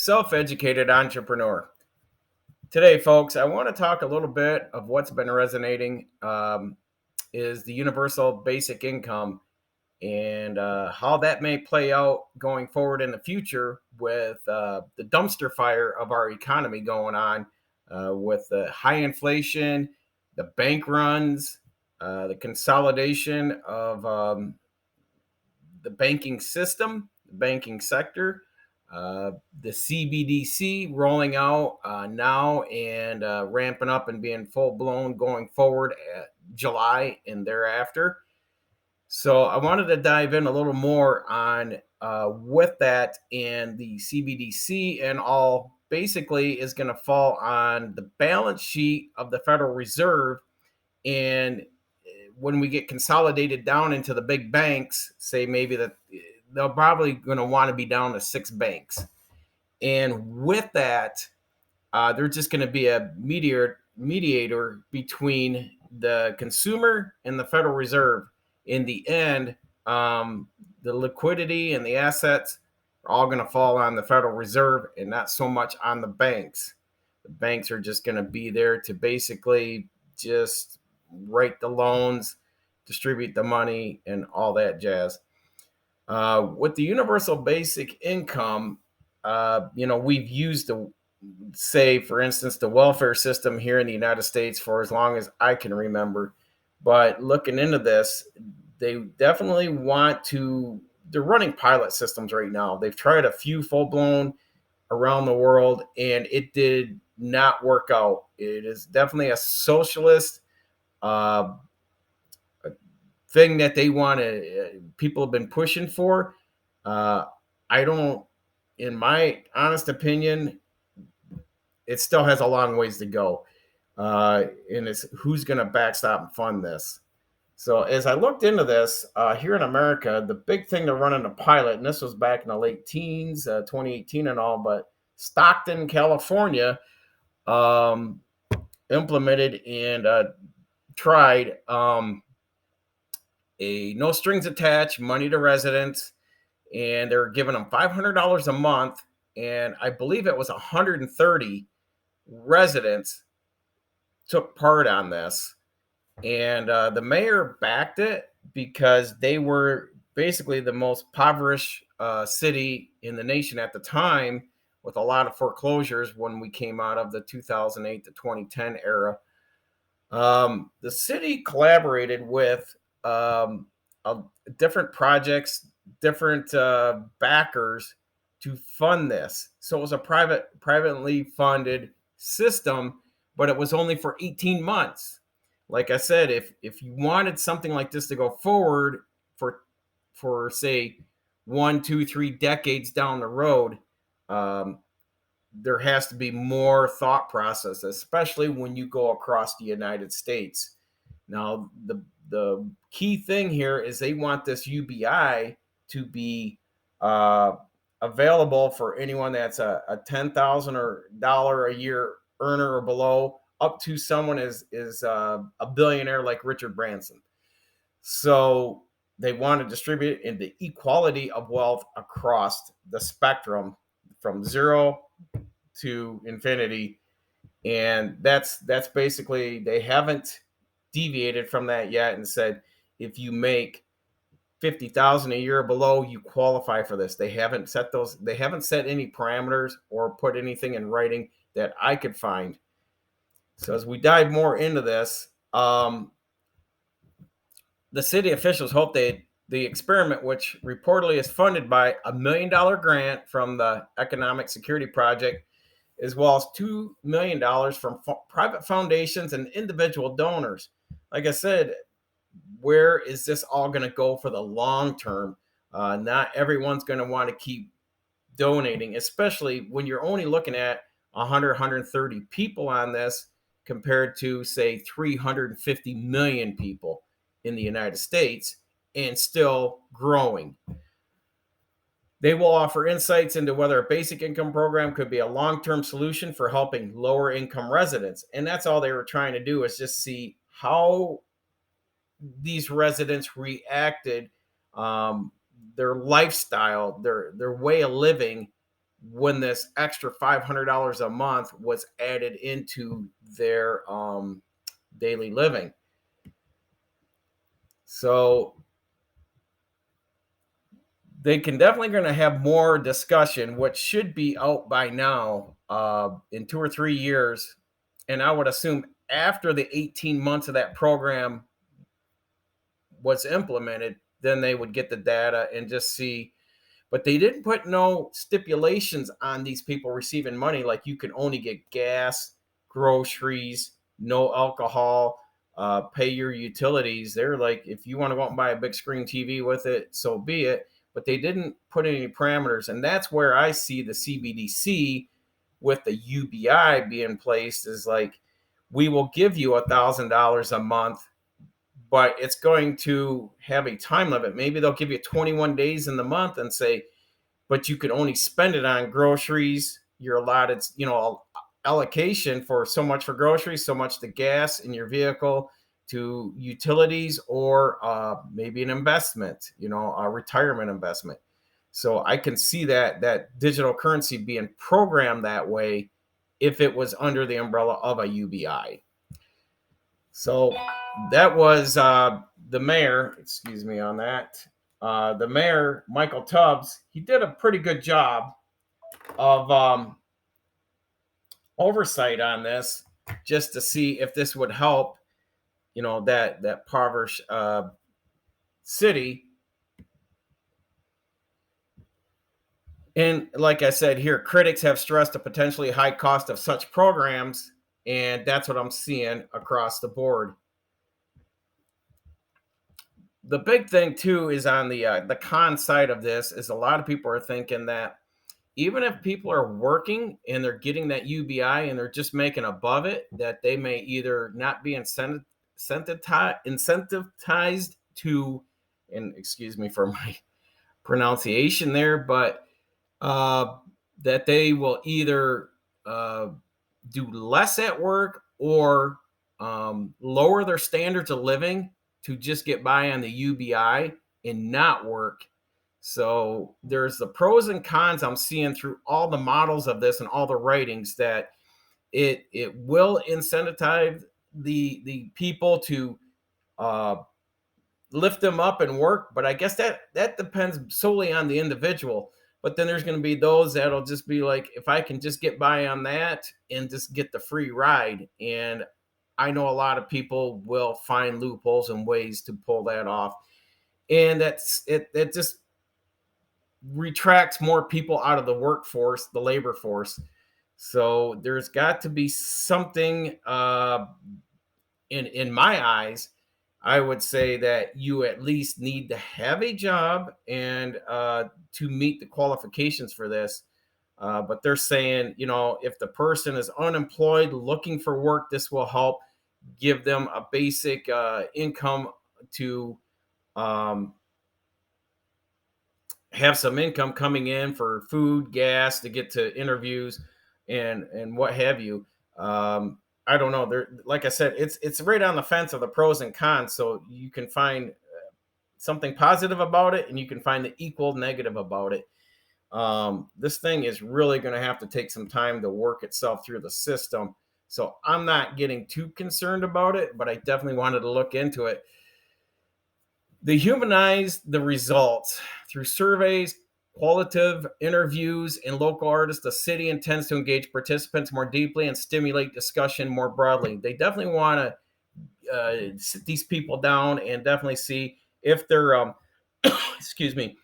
self-educated entrepreneur. Today, folks, I want to talk a little bit of what's been resonating is the universal basic income and how that may play out going forward in the future with the dumpster fire of our economy going on with the high inflation, the bank runs, the consolidation of the banking system, the banking sector, the CBDC rolling out now and ramping up and being full blown going forward at July and thereafter. So I wanted to dive in a little more on with that, and the CBDC and all basically is going to fall on the balance sheet of the Federal Reserve. And when we get consolidated down into the big banks, say maybe that they're probably going to want to be down to 6 banks. And with that, they're just going to be a mediator between the consumer and the Federal Reserve. In the end, the liquidity and the assets are all going to fall on the Federal Reserve and not so much on the banks. The banks are just going to be there to basically just write the loans, distribute the money, and all that jazz. With the universal basic income, we've used say, for instance, the welfare system here in the United States for as long as I can remember. But looking into this, they definitely they're running pilot systems right now. They've tried a few full blown around the world, and it did not work out. It is definitely a socialist thing that they want to, people have been pushing for. I don't, in my honest opinion, it still has a long ways to go. And it's who's going to backstop and fund this. So as I looked into this here in America, the big thing they're running a pilot, and this was back in the late teens, 2018 and all, but Stockton, California, implemented and tried a no strings attached money to residents, and they're giving them $500 a month, and I believe it was 130 residents took part on this, and the mayor backed it because they were basically the most impoverished city in the nation at the time, with a lot of foreclosures when we came out of the 2008 to 2010 era. The city collaborated with different projects, different backers to fund this. So it was a privately funded system, but it was only for 18 months. Like I said, if you wanted something like this to go forward for say 1, 2, 3 decades down the road, there has to be more thought process, especially when you go across the United States. Now, the key thing here is they want this UBI to be available for anyone that's a $10,000 a year earner or below, up to someone is a billionaire like Richard Branson. So they want to distribute in the equality of wealth across the spectrum from zero to infinity. And that's basically, they haven't deviated from that yet and said if you make 50,000 a year or below, you qualify for this. They haven't set any parameters or put anything in writing that I could find. So as we dive more into this, the city officials hope the experiment, which reportedly is funded by $1 million grant from the Economic Security Project, as well as $2 million from private foundations and individual donors. Like I said, where is this all going to go for the long term? Not everyone's going to want to keep donating, especially when you're only looking at 100, 130 people on this compared to, say, 350 million people in the United States, and still growing. They will offer insights into whether a basic income program could be a long-term solution for helping lower income residents. And that's all they were trying to do, is just see how these residents reacted, their lifestyle, their way of living when this extra $500 a month was added into their daily living. So they can definitely going to have more discussion, which should be out by now in 2 or 3 years. And I would assume after the 18 months of that program was implemented, then they would get the data and just see. But they didn't put no stipulations on these people receiving money, like you can only get gas, groceries, no alcohol, pay your utilities. They're like, if you want to go out and buy a big screen TV with it, so be it. But they didn't put any parameters. And that's where I see the CBDC with the UBI being placed is like, we will give you $1,000 a month, but it's going to have a time limit. Maybe they'll give you 21 days in the month and say, but you can only spend it on groceries. You're allotted, allocation for so much for groceries, so much to gas in your vehicle, to utilities, or maybe an investment, a retirement investment. So I can see that digital currency being programmed that way if it was under the umbrella of a UBI. So that was the mayor, excuse me on that. The mayor, Michael Tubbs, he did a pretty good job of oversight on this, just to see if this would help, that impoverished city. And like I said here, critics have stressed the potentially high cost of such programs, and that's what I'm seeing across the board. The big thing too is on the con side of this is a lot of people are thinking that even if people are working and they're getting that UBI and they're just making above it, that they may either not be incentivized to, and excuse me for my pronunciation there, but that they will either do less at work or lower their standards of living to just get by on the UBI and not work. So there's the pros and cons I'm seeing through all the models of this and all the writings, that it will incentivize the people to lift them up and work. But I guess that depends solely on the individual. But then there's going to be those that'll just be like, if I can just get by on that and just get the free ride. And I know a lot of people will find loopholes and ways to pull that off. And that's it. That just retracts more people out of the workforce, the labor force. So there's got to be something in my eyes. I would say that you at least need to have a job and to meet the qualifications for this. But they're saying, if the person is unemployed, looking for work, this will help give them a basic income to have some income coming in for food, gas, to get to interviews and what have you. I don't know. There, like I said, it's right on the fence of the pros and cons. So you can find something positive about it, and you can find the equal negative about it. This thing is really going to have to take some time to work itself through the system. So I'm not getting too concerned about it, but I definitely wanted to look into it. They humanize the results through surveys, qualitative interviews, and local artists. The city intends to engage participants more deeply and stimulate discussion more broadly. They definitely want to sit these people down and definitely see if their excuse me,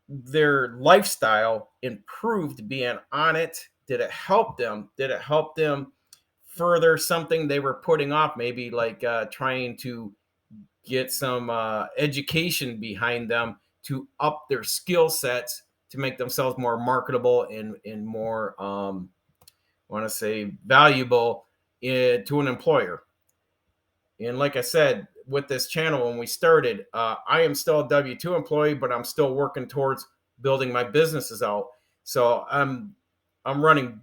their lifestyle improved being on it. Did it help them? Did it help them further something they were putting off? Maybe like trying to get some education behind them to up their skill sets to make themselves more marketable and more, I want to say, valuable to an employer. And like I said, with this channel, when we started, I am still a W-2 employee, but I'm still working towards building my businesses out. So I'm running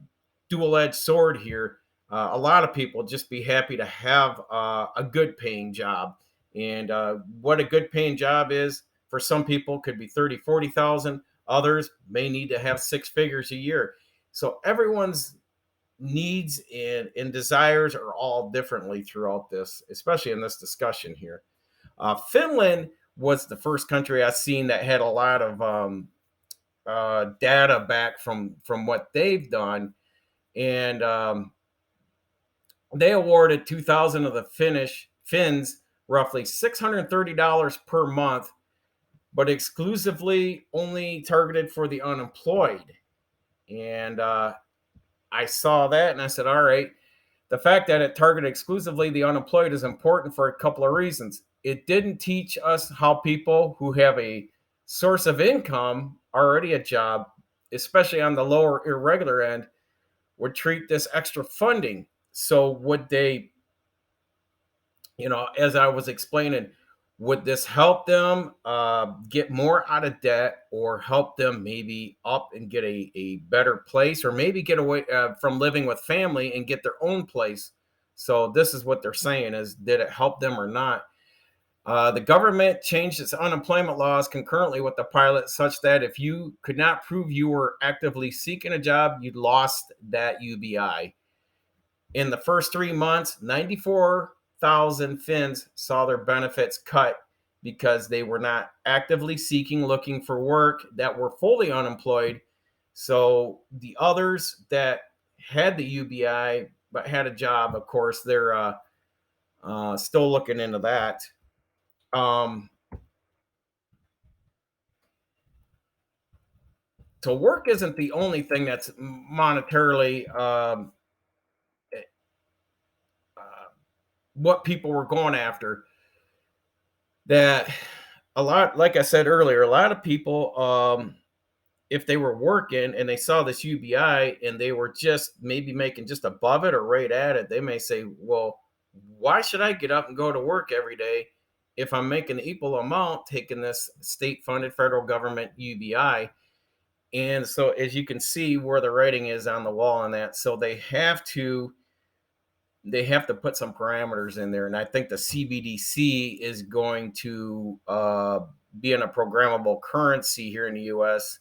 dual-edged sword here. A lot of people just be happy to have a good paying job. And what a good paying job is for some people could be 30, 40,000. Others may need to have six figures a year. So everyone's needs and desires are all differently throughout this, especially in this discussion here. Finland was the first country I've seen that had a lot of data back from what they've done, and they awarded 2,000 of the Finns roughly $630 per month, but exclusively only targeted for the unemployed. And I saw that and I said, all right, the fact that it targeted exclusively the unemployed is important for a couple of reasons. It didn't teach us how people who have a source of income, already a job, especially on the lower irregular end, would treat this extra funding. So would they, as I was explaining, would this help them get more out of debt, or help them maybe up and get a better place, or maybe get away from living with family and get their own place? So this is what they're saying is, did it help them or not? The government changed its unemployment laws concurrently with the pilot, such that if you could not prove you were actively seeking a job, you'd lost that UBI. In the first 3 months, 94,000 Finns saw their benefits cut because they were not actively looking for work, that were fully unemployed. So the others that had the UBI but had a job, of course, they're still looking into that. Um, so work isn't the only thing that's monetarily uh, what people were going after. That a lot, like I said earlier, a lot of people, if they were working and they saw this UBI and they were just maybe making just above it or right at it, they may say, well, why should I get up and go to work every day if I'm making the equal amount taking this state funded federal government UBI? And so, as you can see where the writing is on the wall on that, so they have to put some parameters in there, and I think the CBDC is going to be in a programmable currency here in the U.S.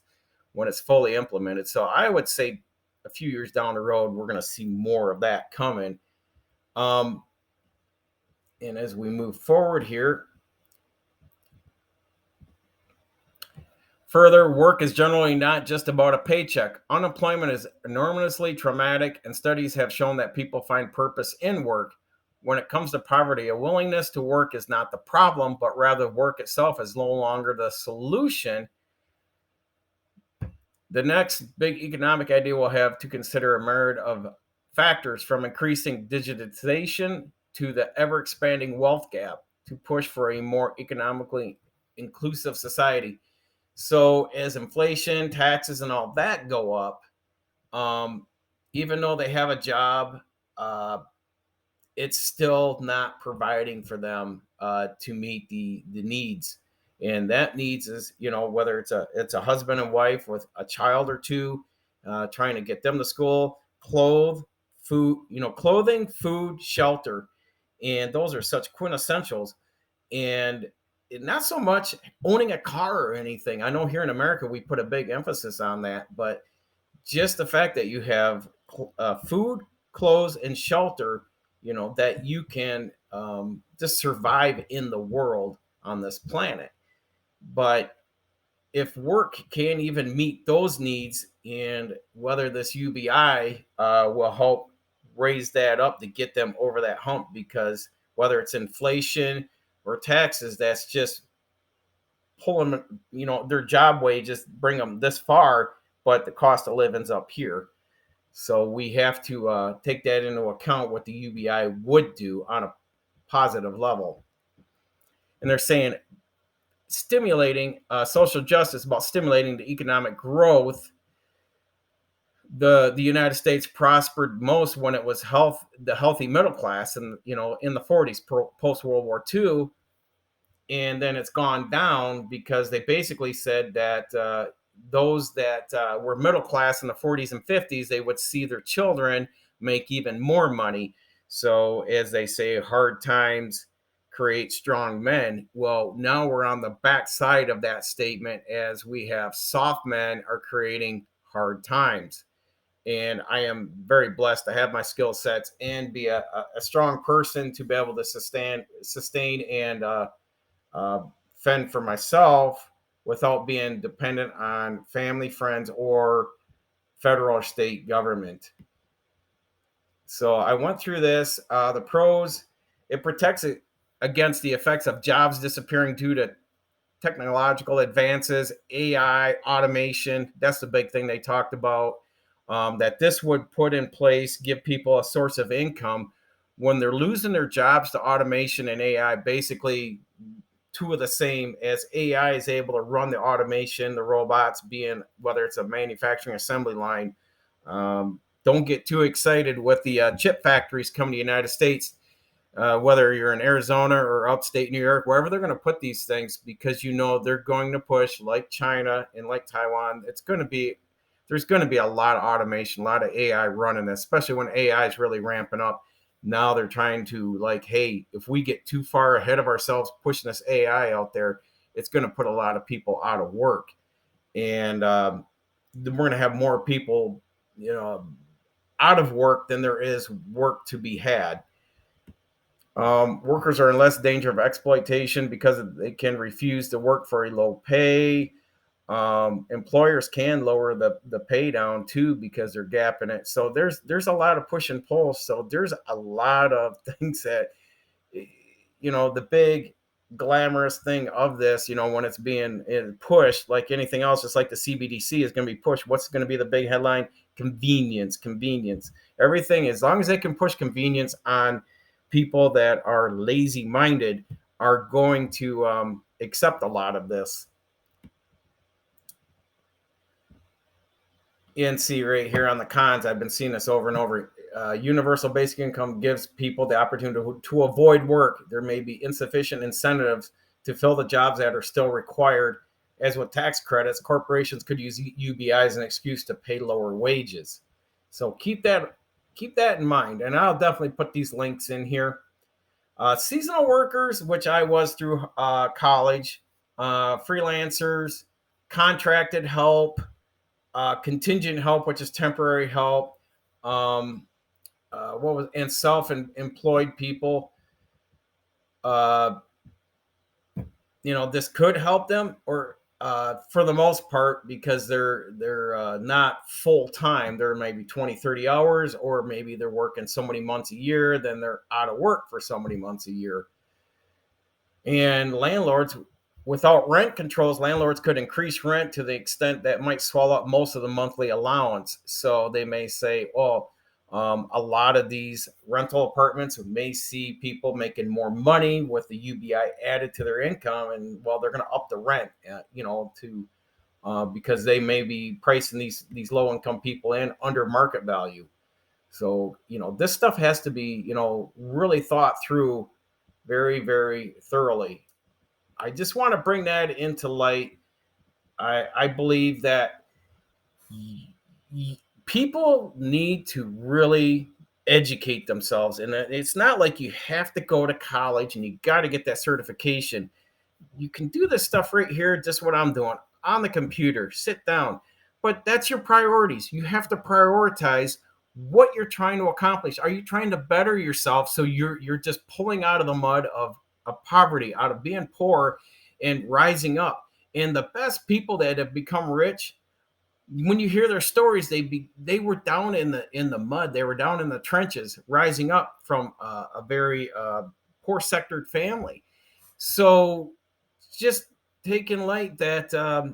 when it's fully implemented. So I would say a few years down the road, we're going to see more of that coming. And as we move forward here, further, work is generally not just about a paycheck. Unemployment is enormously traumatic, and studies have shown that people find purpose in work. When it comes to poverty, a willingness to work is not the problem, but rather work itself is no longer the solution. The next big economic idea we'll have to consider a myriad of factors, from increasing digitization to the ever expanding wealth gap, to push for a more economically inclusive society. So as inflation, taxes, and all that go up, um, even though they have a job, uh, it's still not providing for them to meet the needs. And that needs is, whether it's a husband and wife with a child or two, trying to get them to school, clothing, food, shelter, and those are such quintessentials. And not so much owning a car or anything. I know here in America we put a big emphasis on that, but just the fact that you have food, clothes, and shelter, that you can just survive in the world on this planet. But if work can't even meet those needs, and whether this UBI will help raise that up to get them over that hump, because whether it's inflation or taxes, that's just pulling, their job wages bring them this far, but the cost of living's up here. So we have to take that into account, what the UBI would do on a positive level. And they're saying stimulating social justice, about stimulating the economic growth. The United States prospered most when it was the healthy middle class, and in the 40s, post World War II. And then it's gone down because they basically said that those that were middle class in the 40s and 50s, they would see their children make even more money. So as they say, hard times create strong men. Well, now we're on the backside of that statement as we have soft men are creating hard times. And I am very blessed to have my skill sets and be a strong person to be able to sustain and uh, fend for myself without being dependent on family, friends, or federal or state government. So I went through this. The pros: it protects it against the effects of jobs disappearing due to technological advances, AI, automation. That's the big thing they talked about. That this would put in place, give people a source of income when they're losing their jobs to automation and AI. Basically, two of the same, as AI is able to run the automation, the robots, being whether it's a manufacturing assembly line. Don't get too excited with the chip factories coming to the United States, whether you're in Arizona or upstate New York, wherever they're going to put these things, because they're going to push, like China and like Taiwan. There's going to be a lot of automation, a lot of AI running, especially when AI is really ramping up. Now they're trying to, like, hey, if we get too far ahead of ourselves pushing this AI out there, it's going to put a lot of people out of work, and we're going to have more people, out of work than there is work to be had. Workers are in less danger of exploitation because they can refuse to work for a low pay. Employers can lower the pay down too because they're gapping it. So there's a lot of push and pull. So there's a lot of things that, the big glamorous thing of this, when it's being pushed, like anything else, just like the CBDC is going to be pushed. What's going to be the big headline? Convenience, convenience. Everything, as long as they can push convenience on people that are lazy minded, are going to accept a lot of this. And see right here on the cons, I've been seeing this over and over. Universal basic income gives people the opportunity to avoid work. There may be insufficient incentives to fill the jobs that are still required. As with tax credits, corporations could use UBI as an excuse to pay lower wages. So keep that in mind. And I'll definitely put these links in here. Seasonal workers, which I was through college, freelancers, contracted help, contingent help, which is temporary help, and self-employed people. Uh, this could help them, or for the most part, because they're not full time. They're maybe 20, 30 hours, or maybe they're working so many months a year, then they're out of work for so many months a year. And landlords, without rent controls, landlords could increase rent to the extent that might swallow up most of the monthly allowance. So they may say, a lot of these rental apartments may see people making more money with the UBI added to their income, and they're going to up the rent, because they may be pricing these low income people in under market value. So this stuff has to be really thought through very, very thoroughly. I just want to bring that into light. I believe that people need to really educate themselves. And it's not like you have to go to college and you got to get that certification. You can do this stuff right here, just what I'm doing on the computer, sit down. But that's your priorities. You have to prioritize what you're trying to accomplish. Are you trying to better yourself so you're just pulling out of the mud of poverty, out of being poor, and rising up? And the best people that have become rich, when you hear their stories, they were down in the mud, they were down in the trenches, rising up from a very poor sectored family. So just take in light that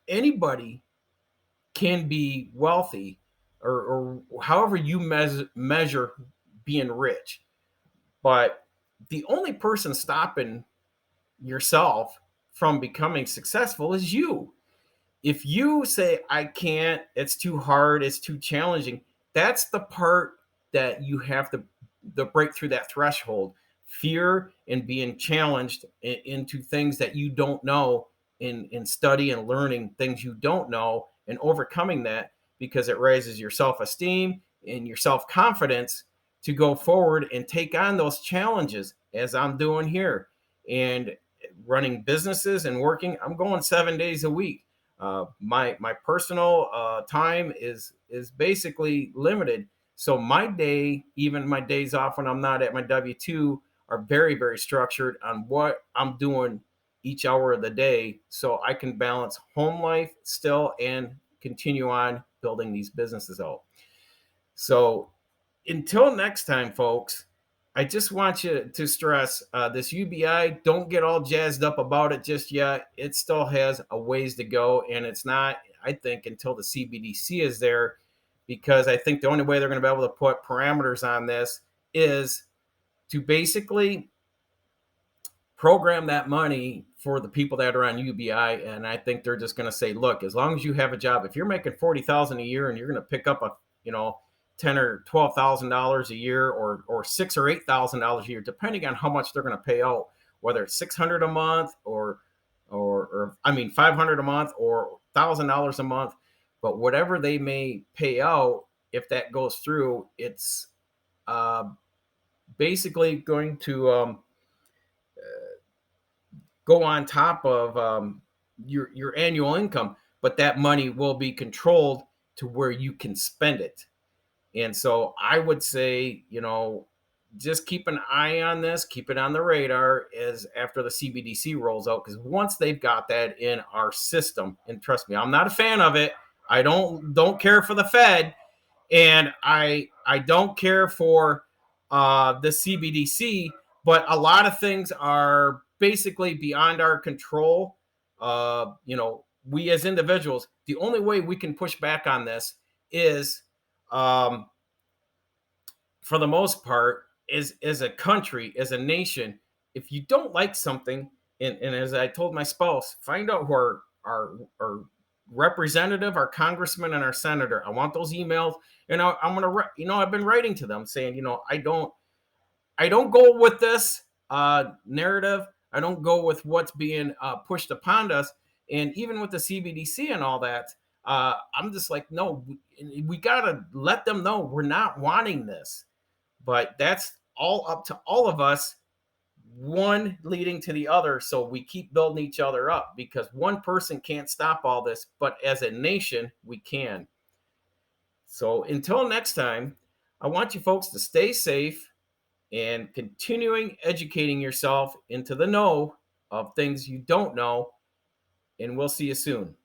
anybody can be wealthy, or however you measure being rich. But the only person stopping yourself from becoming successful is you. If you say, I can't, it's too hard, it's too challenging, that's the part that you have to break through that threshold. Fear and being challenged into things that you don't know, in study and learning things you don't know, and overcoming that, because it raises your self-esteem and your self-confidence to go forward and take on those challenges. as I'm doing here, and running businesses and working. I'm going 7 days a week. My personal time is basically limited. So my day, even my days off when I'm not at my W-2, are very, very structured on what I'm doing each hour of the day, so I can balance home life still and continue on building these businesses out. So until next time, folks, I just want you to stress this UBI. Don't get all jazzed up about it just yet. It still has a ways to go, and it's not, I think, until the CBDC is there, because I think the only way they're going to be able to put parameters on this is to basically program that money for the people that are on UBI. And I think they're just going to say, look, as long as you have a job, if you're making 40,000 a year and you're going to pick up a, $10,000 or $12,000 a year, or $6,000 or $8,000 a year, depending on how much they're going to pay out, whether it's $600 a month or $500 a month or $1,000 a month, but whatever they may pay out, if that goes through, it's basically going to go on top of your annual income, but that money will be controlled to where you can spend it. And so I would say, just keep an eye on this, keep it on the radar as after the CBDC rolls out, because once they've got that in our system, and trust me, I'm not a fan of it. I don't care for the Fed, and I don't care for the CBDC, but a lot of things are basically beyond our control. We as individuals, the only way we can push back on this is, for the most part, is as a country, as a nation. If you don't like something, and as I told my spouse, find out who our representative, our congressman, and our senator. I want those emails, and I'm gonna, I've been writing to them saying, I don't go with this narrative. I don't go with what's being pushed upon us. And even with the CBDC and all that, I'm just like, no, we got to let them know we're not wanting this. But that's all up to all of us, one leading to the other. So we keep building each other up, because one person can't stop all this, but as a nation, we can. So until next time, I want you folks to stay safe and continuing educating yourself into the know of things you don't know. And we'll see you soon.